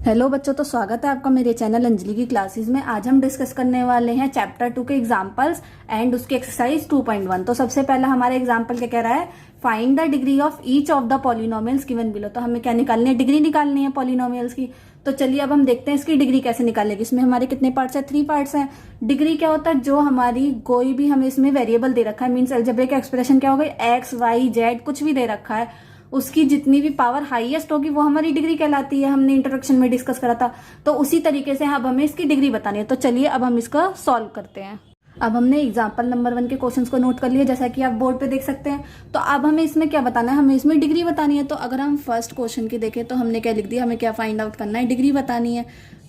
Hello बच्चों, तो स्वागत है आपका मेरे चैनल अंजलि की क्लासेस में। आज हम डिस्कस करने वाले हैं चैप्टर 2 के एग्जांपल्स एंड उसके एक्सरसाइज 2.1। तो सबसे पहला हमारा एग्जांपल क्या कह रहा है, find the degree of each of the polynomials given below. तो हमें क्या निकालनी है, डिग्री निकालनी है पॉलिनोमियल्स की। तो चलिए अब हम देखते हैं इसकी डिग्री कैसे निकालेगी। इसमें हमारे कितने पार्ट्स है, 3 पार्ट्स हैं। डिग्री क्या होता है, जो हमारी कोई भी हमें इसमें वेरिएबल दे रखा है, मीन्स अलजेब्रिक एक्सप्रेशन क्या हो गई, एक्स वाई जेड कुछ भी दे रखा है, उसकी जितनी भी पावर हाईएस्ट होगी वो हमारी डिग्री कहलाती है। हमने इंट्रोडक्शन में डिस्कस करा था। तो उसी तरीके से अब हमें इसकी डिग्री बतानी है। तो चलिए अब हम इसका सॉल्व करते हैं। अब हमने एग्जाम्पल नंबर 1 के क्वेश्चंस को नोट कर लिया, जैसा कि आप बोर्ड पे देख सकते हैं। तो अब हमें इसमें क्या बताना है, हमें इसमें डिग्री बतानी है। तो अगर हम फर्स्ट क्वेश्चन की देखें तो हमने क्या लिख दिया, हमें क्या फाइंड आउट करना है, डिग्री बतानी है।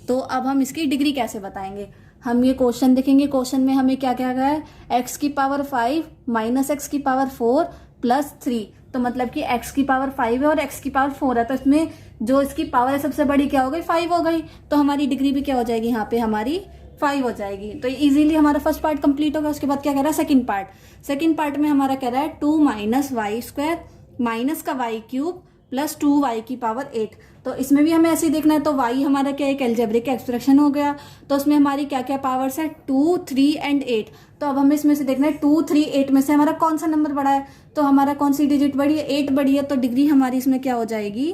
तो अब हम इसकी डिग्री कैसे बताएंगे, हम ये क्वेश्चन देखेंगे। क्वेश्चन में हमें क्या क्या गया है, एक्स की पावर 5 माइनस एक्स की पावर 4 प्लस 3। तो मतलब कि x की पावर 5 है और x की पावर 4 है। तो इसमें जो इसकी पावर है सबसे बड़ी क्या हो गई, 5 हो गई। तो हमारी डिग्री भी क्या हो जाएगी, यहाँ पे हमारी 5 हो जाएगी। तो इजीली हमारा फर्स्ट पार्ट कंप्लीट होगा। उसके बाद क्या कह रहा है, सेकंड पार्ट। सेकंड पार्ट में हमारा कह रहा है 2 माइनस वाई स्क्वायर माइनस का वाई क्यूब प्लस 2y की पावर 8। तो इसमें भी हमें ऐसे ही देखना है। तो y हमारा क्या, एक अलजेब्रिक एक्सप्रेशन हो गया। तो उसमें हमारी क्या क्या पावर्स है, 2, 3 एंड 8। तो अब हमें इसमें से देखना है 2, 3, 8 में से हमारा कौन सा नंबर बड़ा है। तो हमारा कौन सी डिजिट बड़ी है, 8 बड़ी है। तो डिग्री हमारी इसमें क्या हो जाएगी,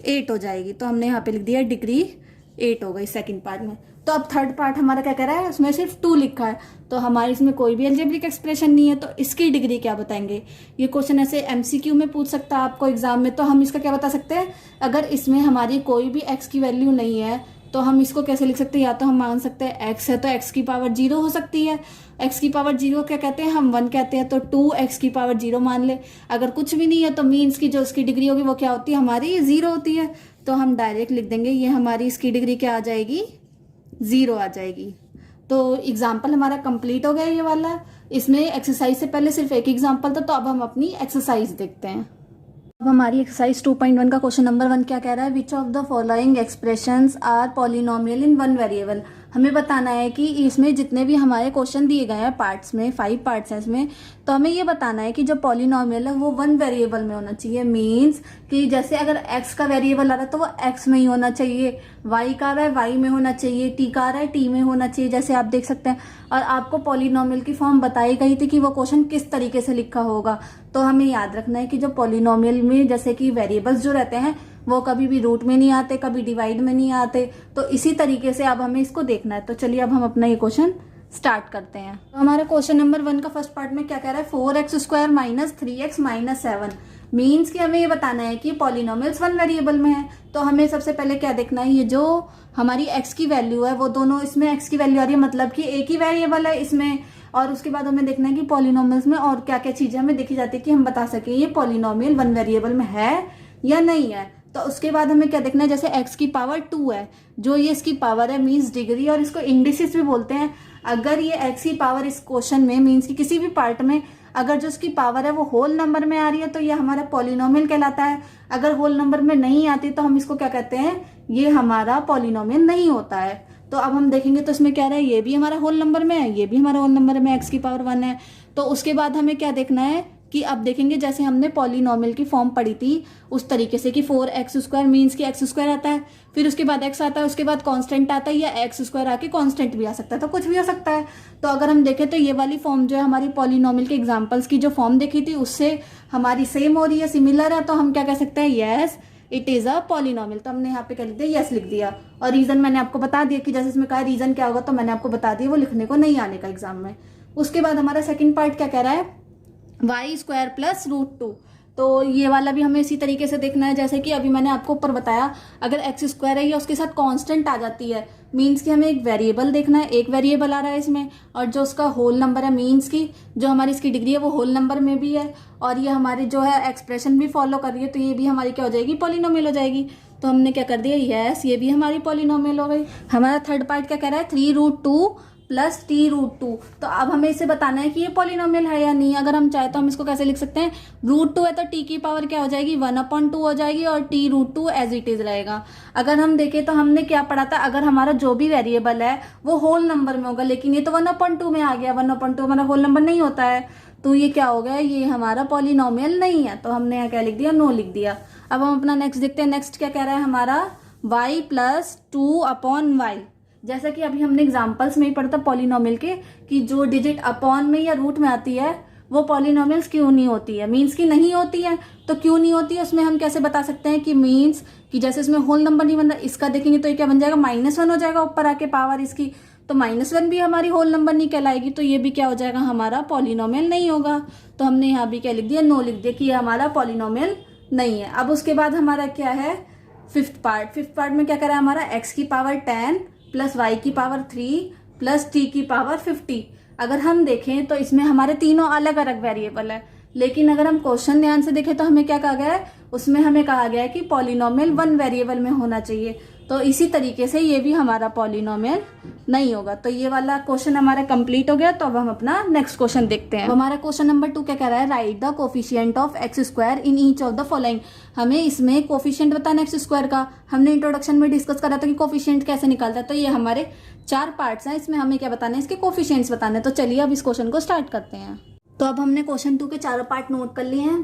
8 हो जाएगी। तो हमने यहाँ पे लिख दिया डिग्री 8 हो गई सेकंड पार्ट में। तो अब थर्ड पार्ट हमारा क्या कह रहा है, उसमें सिर्फ 2 लिखा है। तो हमारे इसमें कोई भी अलजेब्रिक एक्सप्रेशन नहीं है। तो इसकी डिग्री क्या बताएंगे, ये क्वेश्चन ऐसे एमसीक्यू में पूछ सकता है आपको एग्जाम में। तो हम इसका क्या बता सकते हैं, अगर इसमें हमारी कोई भी एक्स की वैल्यू नहीं है तो हम इसको कैसे लिख सकते हैं, या तो हम मान सकते हैं एक्स है तो एक्स की पावर 0 हो सकती है। एक्स की पावर 0 क्या कहते हैं, हम 1 कहते हैं। तो 2 एक्स की पावर 0 मान ले। अगर कुछ भी नहीं है तो मीन्स की जो उसकी डिग्री होगी वो क्या होती है, हमारी 0 होती है। तो हम डायरेक्ट लिख देंगे ये हमारी इसकी डिग्री क्या आ जाएगी, 0 आ जाएगी। तो एग्जाम्पल हमारा कंप्लीट हो गया ये वाला। इसमें एक्सरसाइज से पहले सिर्फ एक एग्जाम्पल था। तो अब हम अपनी एक्सरसाइज देखते हैं। अब हमारी एक्सरसाइज 2.1 का क्वेश्चन नंबर 1 क्या कह रहा है, which of the following expressions are polynomial in 1 variable. हमें बताना है कि इसमें जितने भी हमारे क्वेश्चन दिए गए हैं पार्ट्स में, 5 पार्ट्स हैं इसमें। तो हमें ये बताना है कि जो पॉलिनोमियल है वो 1 वेरिएबल में होना चाहिए। मीन्स कि जैसे अगर x का वेरिएबल आ रहा है तो वो x में ही होना चाहिए, y का आ रहा है y में होना चाहिए, t का आ रहा है t में होना चाहिए, जैसे आप देख सकते हैं। और आपको पॉलिनोमियल की फॉर्म बताई गई थी कि वो क्वेश्चन किस तरीके से लिखा होगा। तो हमें याद रखना है कि जो पॉलिनोमियल में जैसे कि वेरिएबल्स जो रहते हैं वो कभी भी रूट में नहीं आते, कभी डिवाइड में नहीं आते। तो इसी तरीके से अब हमें इसको देखना है। तो चलिए अब हम अपना ये क्वेश्चन स्टार्ट करते हैं। तो हमारा क्वेश्चन नंबर 1 का फर्स्ट पार्ट में क्या कह रहा है, 4x square minus 3x minus 7। Means कि हमें ये बताना है कि पॉलिनोमियल्स 1 वेरिएबल में है। तो हमें सबसे पहले क्या देखना है, ये जो हमारी x की वैल्यू है वो दोनों इसमें x की वैल्यू आ रही है, मतलब कि एक ही वेरिएबल है इसमें। और उसके बाद हमें देखना है कि पॉलिनोमियल्स में और क्या क्या चीजें हमें देखी जाती है कि हम बता सके ये पॉलिनोमियल 1 वेरिएबल में है या नहीं है। तो उसके बाद हमें क्या देखना है, जैसे x की पावर 2 है, जो ये इसकी पावर है मीन्स डिग्री, और इसको इंडिसेस भी बोलते हैं। अगर ये x की पावर इस क्वेश्चन में मीन्स कि किसी भी पार्ट में अगर जो इसकी पावर है वो होल नंबर में आ रही है तो ये हमारा पॉलिनोमियल कहलाता है। अगर होल नंबर में नहीं आती तो हम इसको क्या कहते हैं, ये हमारा पॉलिनोमियल नहीं होता है। तो अब हम देखेंगे तो इसमें क्या रहा है, ये भी हमारा होल नंबर में है, ये भी हमारा होल नंबर में x की पावर 1 है। तो उसके बाद हमें क्या देखना है कि अब देखेंगे जैसे हमने पॉलिनोमियल की फॉर्म पढ़ी थी उस तरीके से कि 4x स्क्वायर मीन्स कि x स्क्वायर आता है, फिर उसके बाद x आता है, उसके बाद कांस्टेंट आता है, या x स्क्वायर आके कांस्टेंट भी आ सकता है, तो कुछ भी हो सकता है। तो अगर हम देखें तो ये वाली फॉर्म जो है हमारी पॉलिनोमियल के एग्जाम्पल्स की जो फॉर्म देखी थी उससे हमारी सेम हो रही है, सिमिलर है। तो हम क्या कह सकते हैं, yes it is a polynomial. तो हमने यहाँ पे क्या लिख दिया, यस लिख दिया। और रीजन मैंने आपको बता दिया कि जैसे इसमें कहा रीजन क्या होगा, तो मैंने आपको बता दिया, वो लिखने को नहीं आने का एग्जाम में। उसके बाद हमारा सेकंड पार्ट क्या कह रहा है, वाई स्क्वायर प्लस √2। तो ये वाला भी हमें इसी तरीके से देखना है जैसे कि अभी मैंने आपको ऊपर बताया। अगर एक्स स्क्वायर है या उसके साथ कांस्टेंट आ जाती है मीन्स कि हमें एक वेरिएबल देखना है, एक वेरिएबल आ रहा है इसमें, और जो उसका होल नंबर है मीन्स की जो हमारी इसकी डिग्री है वो होल नंबर में भी है, और ये हमारी जो है एक्सप्रेशन भी फॉलो कर रही है। तो ये भी हमारी क्या हो जाएगी, पॉलिनोमियल हो जाएगी। तो हमने क्या कर दिया, यस ये भी हमारी पॉलिनोमियल हो गई। हमारा थर्ड पार्ट क्या कह रहा है, 3√2 प्लस t√2। तो अब हमें इसे बताना है कि ये पॉलिनोमियल है या नहीं। अगर हम चाहे तो हम इसको कैसे लिख सकते हैं, √2 है तो t की पावर क्या हो जाएगी, 1/2 हो जाएगी, और t√2 एज इट इज रहेगा। अगर हम देखें तो हमने क्या पढ़ा था, अगर हमारा जो भी वेरिएबल है वो होल नंबर में होगा, लेकिन ये तो 1/2 में आ गया, 1/2 हमारा होल नंबर नहीं होता है। तो ये क्या हो गया, ये हमारा पॉलिनोमियल नहीं है। तो हमने यहाँ क्या लिख दिया, नो लिख दिया। अब हम अपना नेक्स्ट देखते हैं। नेक्स्ट क्या कह रहा है हमारा, y प्लस 2/y। जैसा कि अभी हमने एग्जाम्पल्स में ही पढ़ा था पॉलिनोमियल के कि जो डिजिट अपॉन में या रूट में आती है वो पॉलिनोमियल्स क्यों नहीं होती है, मीन्स की नहीं होती है। तो क्यों नहीं होती है उसमें हम कैसे बता सकते हैं कि मीन्स कि जैसे इसमें होल नंबर नहीं बन रहा, इसका देखेंगे तो ये क्या बन जाएगा, -1 हो जाएगा ऊपर आके पावर इसकी, तो -1 भी हमारी होल नंबर नहीं कहलाएगी, तो ये भी क्या हो जाएगा, हमारा पॉलिनोमियल नहीं होगा। तो हमने यहाँ भी क्या लिख दिया, नो लिख दिया कि ये हमारा पॉलिनोमियल नहीं है। अब उसके बाद हमारा क्या है, फिफ्थ पार्ट में क्या करा है हमारा, x की पावर 10 प्लस y की पावर 3 प्लस t की पावर 50। अगर हम देखें तो इसमें हमारे तीनों अलग अलग वेरिएबल है, लेकिन अगर हम क्वेश्चन ध्यान से देखें तो हमें क्या कहा गया है, उसमें हमें कहा गया है कि पॉलिनोमियल 1 वेरिएबल में होना चाहिए। तो इसी तरीके से ये भी हमारा पॉलिनोमियल नहीं होगा। तो ये वाला क्वेश्चन हमारा कंप्लीट हो गया। तो अब हम अपना नेक्स्ट क्वेश्चन देखते हैं। हमारा क्वेश्चन नंबर 2 क्या कह रहा है, right the coefficient of x square in each of the following. हमें इसमें कोफिशिएंट बताना एक्स स्क्वायर का। हमने इंट्रोडक्शन में डिस्कस करा था कि कोफिशिएंट कैसे निकालता है। तो ये हमारे 4 पार्ट्स हैं, इसमें हमें क्या बताना है, इसके कोफिशिएंट्स बताने। तो चलिए अब इस क्वेश्चन को स्टार्ट करते हैं। तो अब हमने क्वेश्चन 2 के 4 पार्ट नोट कर लिए हैं।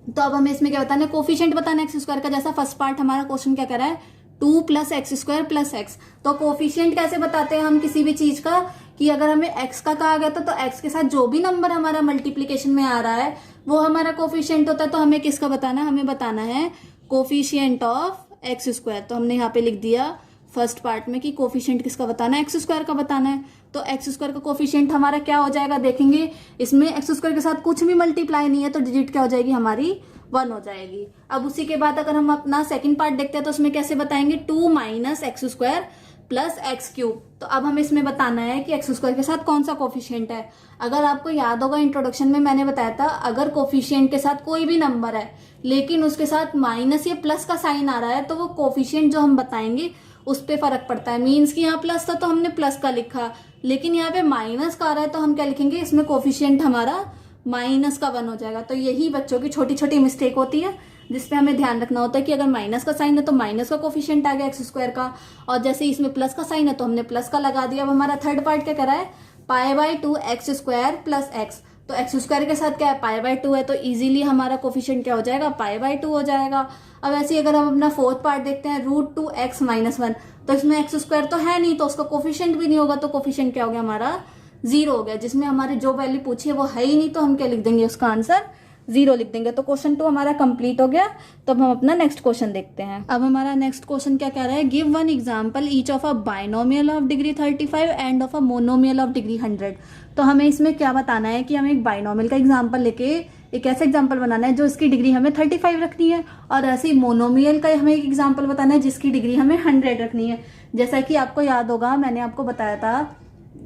तो अब हमें इसमें क्या बताना है, कोफिशिएंट बताना है एक्स स्क्वायर का। जैसा फर्स्ट पार्ट हमारा क्वेश्चन क्या कह रहा है, 2 plus x square plus x. तो कोफिशिएंट कैसे बताते हैं हम किसी भी चीज का, कि अगर हमें एक्स का कहा गया तो एक्स के साथ जो भी नंबर हमारा मल्टीप्लीकेशन में आ रहा है वो हमारा कोफिशिएंट होता है। तो हमें किसका बताना है, हमें बताना है कोफिशिएंट ऑफ एक्स स्क्वायर। तो हमने यहाँ पे लिख दिया फर्स्ट पार्ट में कि कोफिशिएंट किसका बताना है, एक्स स्क्वायर का बताना है। तो एक्स स्क्वायर का कोफिशिएंट हमारा क्या हो जाएगा, देखेंगे इसमें एक्स स्क्वायर के साथ कुछ भी मल्टीप्लाई नहीं है, तो डिजिट क्या हो जाएगी हमारी, 1 हो जाएगी। अब उसी के बाद अगर हम अपना सेकंड पार्ट देखते हैं तो उसमें कैसे बताएंगे, 2 minus x square plus x cube. तो अब हमें इसमें बताना है कि एक्स स्क्वायर के साथ कौन सा कोफिशिएंट है। अगर आपको याद होगा इंट्रोडक्शन में मैंने बताया था, अगर कोफिशिएंट के साथ कोई भी नंबर है लेकिन उसके साथ माइनस या प्लस का साइन आ रहा है तो वो कोफिशिएंट जो हम बताएंगे उस पर फर्क पड़ता है। मीन्स कि यहाँ प्लस था तो हमने प्लस का लिखा, लेकिन यहाँ पे माइनस का आ रहा है तो हम क्या लिखेंगे, इसमें कोफिशिएंट हमारा माइनस का 1 हो जाएगा। तो यही बच्चों की छोटी छोटी मिस्टेक होती है जिसपे हमें ध्यान रखना होता है कि अगर माइनस का साइन है तो माइनस का कोफिशिएंट आ गया एक्स स्क्वायर का, और जैसे इसमें प्लस का साइन है तो हमने प्लस का लगा दिया। अब हमारा थर्ड पार्ट क्या करा है, π/2 एक्स स्क्वायर प्लस एक्स। तो एक्स स्क्वायर के साथ क्या है, π/2 है, तो इजीली हमारा कोफिशिएंट क्या हो जाएगा, π/2 हो जाएगा। अब ऐसे अगर हम अपना फोर्थ पार्ट देखते हैं, √2x - 1, तो इसमें एक्स स्क्वायर तो है नहीं तो उसका कोफिशिएंट भी नहीं होगा, तो कोफिशिएंट क्या हो गया हमारा, 0 हो गया। जिसमें हमारी जो वैल्यू पूछी है वो है ही नहीं, तो हम क्या लिख देंगे, उसका आंसर 0 लिख देंगे। तो क्वेश्चन 2 हमारा कंप्लीट हो गया। तो अब हम अपना नेक्स्ट क्वेश्चन देखते हैं। अब हमारा नेक्स्ट क्वेश्चन क्या कह रहा है, give 1 example each of a binomial of degree 35 end of a monomial of degree 100। तो हमें इसमें क्या बताना है कि हमें एक बाइनोमियल का एग्जाम्पल लेके एक ऐसा एग्जाम्पल बनाना है जो इसकी डिग्री हमें 35 रखनी है, और ऐसे ही मोनोमियल का हमें एक एग्जाम्पल बताना है जिसकी डिग्री हमें 100 रखनी है। जैसा कि आपको याद होगा मैंने आपको बताया था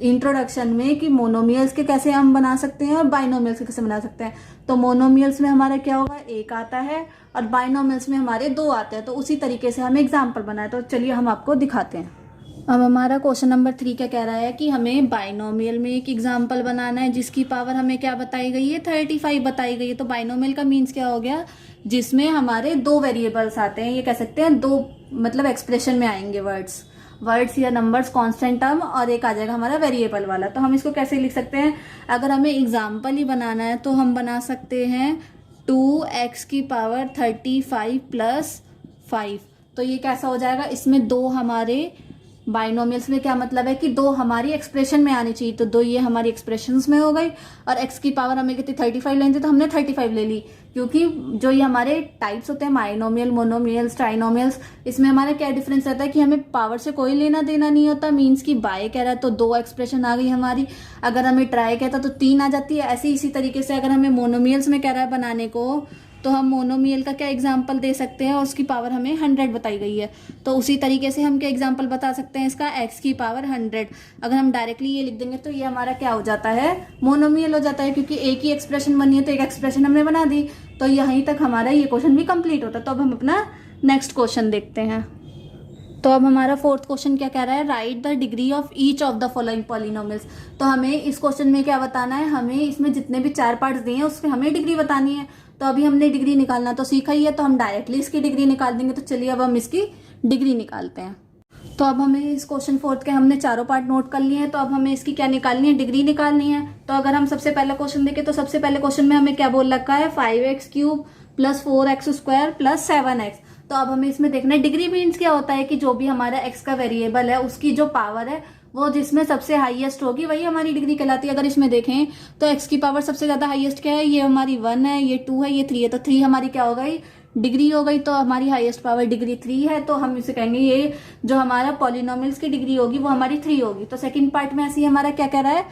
इंट्रोडक्शन में कि मोनोमियल्स के कैसे हम बना सकते हैं और बाइनोमियल्स के कैसे बना सकते हैं। तो मोनोमियल्स में हमारा क्या होगा, 1 आता है, और बाइनोमियल्स में हमारे 2 आते हैं। तो उसी तरीके से हमें एग्जाम्पल बनाए। तो चलिए हम आपको दिखाते हैं। अब हमारा क्वेश्चन नंबर 3 क्या कह रहा है कि हमें बाइनोमियल में एक एग्जाम्पल बनाना है जिसकी पावर हमें क्या बताई गई है, 35 बताई गई है। तो बाइनोमियल का मीन्स क्या हो गया, जिसमें हमारे 2 वेरिएबल्स आते हैं, ये कह सकते हैं 2 मतलब एक्सप्रेशन में आएंगे वर्ड्स या नंबर्स कांस्टेंट टर्म, और एक आ जाएगा हमारा वेरिएबल वाला। तो हम इसको कैसे लिख सकते हैं, अगर हमें एग्जाम्पल ही बनाना है तो हम बना सकते हैं 2x की पावर 35 प्लस 5। तो ये कैसा हो जाएगा, इसमें 2 हमारे बाइनोमियल्स में क्या मतलब है कि 2 हमारी एक्सप्रेशन में आनी चाहिए, तो 2 ये हमारी एक्सप्रेशंस में हो गई, और x की पावर हमें कितनी 35 लेनी थी तो हमने 35 ले ली। क्योंकि जो ये हमारे टाइप्स होते हैं बाइनोमियल, मोनोमियल्स, ट्राइनोमियल्स, इसमें हमारा क्या डिफरेंस रहता है कि हमें पावर से कोई लेना देना नहीं होता। मीन्स कि बाय कह रहा है तो 2 एक्सप्रेशन आ गई हमारी, अगर हमें ट्राई कहता तो 3 आ जाती है। ऐसे इसी तरीके से अगर हमें मोनोमियल्स में कह रहा है बनाने को तो हम मोनोमियल का क्या एग्जाम्पल दे सकते हैं, और उसकी पावर हमें 100 बताई गई है। तो उसी तरीके से हम क्या एग्जाम्पल बता सकते हैं इसका, x की पावर 100। अगर हम डायरेक्टली ये लिख देंगे तो ये हमारा क्या हो जाता है, मोनोमियल हो जाता है, क्योंकि एक ही एक्सप्रेशन बनी है तो एक एक्सप्रेशन हमने बना दी। तो यहीं तक हमारा ये क्वेश्चन भी कंप्लीट होता है। तो अब हम अपना नेक्स्ट क्वेश्चन देखते हैं। तो अब हमारा फोर्थ क्वेश्चन क्या कह रहा है, right the degree of each of the following polynomials. तो हमें इस क्वेश्चन में क्या बताना है, हमें इसमें जितने भी 4 पार्ट्स दिए हैं उसके हमें डिग्री बतानी है। तो अभी हमने डिग्री निकालना तो सीखा ही है, तो हम डायरेक्टली इसकी डिग्री निकाल देंगे। तो चलिए अब हम इसकी डिग्री निकालते हैं। तो अब हमें इस क्वेश्चन 4 के हमने चारों पार्ट नोट कर लिए हैं। तो अब हमें इसकी क्या निकालनी है, डिग्री निकालनी है। तो अगर हम सबसे पहला क्वेश्चन देखें तो सबसे पहले क्वेश्चन में हमें क्या बोल रखा है, 5x³ plus 4x² plus 7x। तो अब हमें इसमें देखना है डिग्री मीन्स क्या होता है कि जो भी हमारा एक्स का वेरिएबल है उसकी जो पावर है वो जिसमें सबसे हाईएस्ट होगी वही हमारी डिग्री कहलाती है। अगर इसमें देखें तो एक्स की पावर सबसे ज्यादा हाईएस्ट क्या है, ये हमारी 1 है, ये 2 है, ये 3 है, तो 3 हमारी क्या हो गई, डिग्री हो गई। तो हमारी हाईएस्ट पावर डिग्री 3 है, तो हम इसे कहेंगे ये जो हमारा पॉलिनोमियल्स की डिग्री होगी वो हमारी 3 होगी। तो सेकंड पार्ट में ऐसे ही हमारा क्या कह रहा है,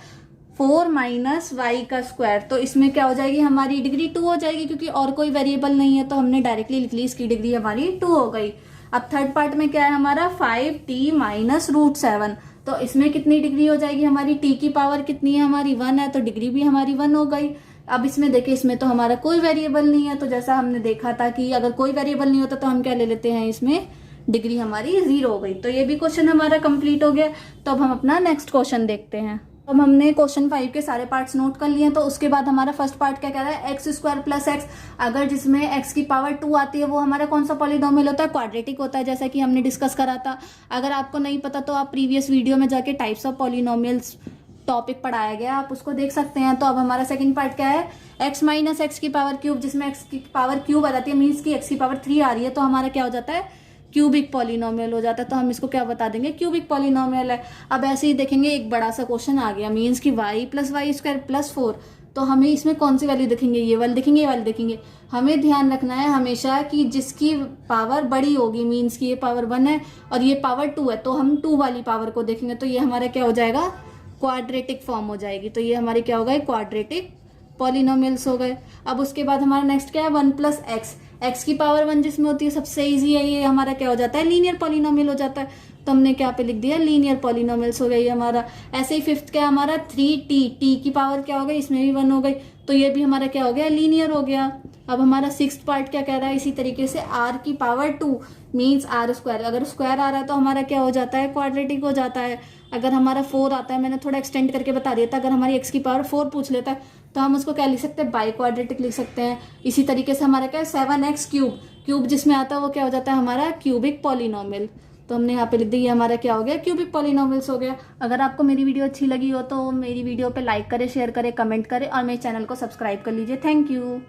4 माइनस वाई का स्क्वायर, तो इसमें क्या हो जाएगी, हमारी डिग्री 2 हो जाएगी क्योंकि और कोई वेरिएबल नहीं है, तो हमने डायरेक्टली लिख ली इसकी डिग्री हमारी 2 हो गई। अब थर्ड पार्ट में क्या है हमारा 5t माइनस रूट 7, तो इसमें कितनी डिग्री हो जाएगी हमारी, t की पावर कितनी है हमारी 1 है, तो डिग्री भी हमारी 1 हो गई। अब इसमें देखिए इसमें तो हमारा कोई वेरिएबल नहीं है, तो जैसा हमने देखा था कि अगर कोई वेरिएबल नहीं होता तो हम क्या ले लेते हैं, इसमें डिग्री हमारी 0 हो गई। तो ये भी क्वेश्चन हमारा कंप्लीट हो गया। तो अब हम अपना नेक्स्ट क्वेश्चन देखते हैं। अब हमने क्वेश्चन 5 के सारे पार्ट्स नोट कर लिए हैं। तो उसके बाद हमारा फर्स्ट पार्ट क्या कह रहा है, एक्स स्क्वायर प्लस एक्स, अगर जिसमें एक्स की पावर 2 आती है वो हमारा कौन सा पॉलिनोमियल होता है, क्वाड्रेटिक होता है, जैसा कि हमने डिस्कस करा था। अगर आपको नहीं पता तो आप प्रीवियस वीडियो में जाके टाइप्स ऑफ पॉलिनोमियल्स टॉपिक पढ़ाया गया, आप उसको देख सकते हैं। तो अब हमारा सेकंड पार्ट क्या है, एक्स माइनस एक्स की पावर क्यूब, जिसमें एक्स की पावर क्यूब आ जाती है, मीन्स की एक्स की पावर 3 आ रही है, तो हमारा क्या हो जाता है, क्यूबिक पॉलिनोमियल हो जाता है। तो हम इसको क्या बता देंगे, क्यूबिक पॉलिनोमियल है। अब ऐसे ही देखेंगे एक बड़ा सा क्वेश्चन आ गया, मीन्स की Y plus Y square plus 4, तो हमें इसमें कौन सी वैल्यू देखेंगे, ये वाली देखेंगे, ये वाली देखेंगे। हमें ध्यान रखना है हमेशा कि जिसकी पावर बड़ी होगी, मीन्स की ये पावर 1 है और ये पावर 2 है, तो हम 2 वाली पावर को देखेंगे, तो ये हमारा क्या हो जाएगा, क्वाड्रेटिक फॉर्म हो जाएगी। तो ये हमारे क्या हो गए, क्वाड्रेटिक पॉलिनोमियल्स हो गए। अब उसके बाद हमारा नेक्स्ट क्या है, 1 प्लस एक्स, एक्स की पावर 1 जिसमें होती है सबसे इजी है, ये हमारा क्या हो जाता है, लीनियर पॉलिनोमियल हो जाता है। तो हमने क्या पे लिख दिया, लीनियर पॉलिनोमियल्स हो गई हमारा। ऐसे ही फिफ्थ क्या हमारा 3t, टी की पावर क्या हो गई, इसमें भी 1 हो गई, तो ये भी हमारा क्या हो गया, लीनियर हो गया। अब हमारा सिक्स्थ पार्ट क्या कह रहा है, इसी तरीके से r की पावर 2 मीन्स r स्क्वायर, अगर स्क्वायर आ रहा है तो हमारा क्या हो जाता है, क्वाड्रेटिक हो जाता है। अगर हमारा 4 आता है, मैंने थोड़ा एक्सटेंड करके बता दिया था, अगर हमारी x की पावर 4 पूछ लेता है तो हम उसको क्या लिख सकते हैं, बाई क्वाड्रेटिक लिख सकते हैं। इसी तरीके से हमारा क्या है 7x क्यूब, क्यूब जिसमें आता है वो क्या हो जाता है हमारा क्यूबिक पॉलिनोमियल। तो हमने यहाँ पे लिख दिया, हमारा क्या हो गया, क्यूबिक पॉलिनोमियल्स हो गया। अगर आपको मेरी वीडियो अच्छी लगी हो तो मेरी वीडियो पे लाइक करें, शेयर करें, कमेंट करें और मेरे चैनल को सब्सक्राइब कर लीजिए। Thank you.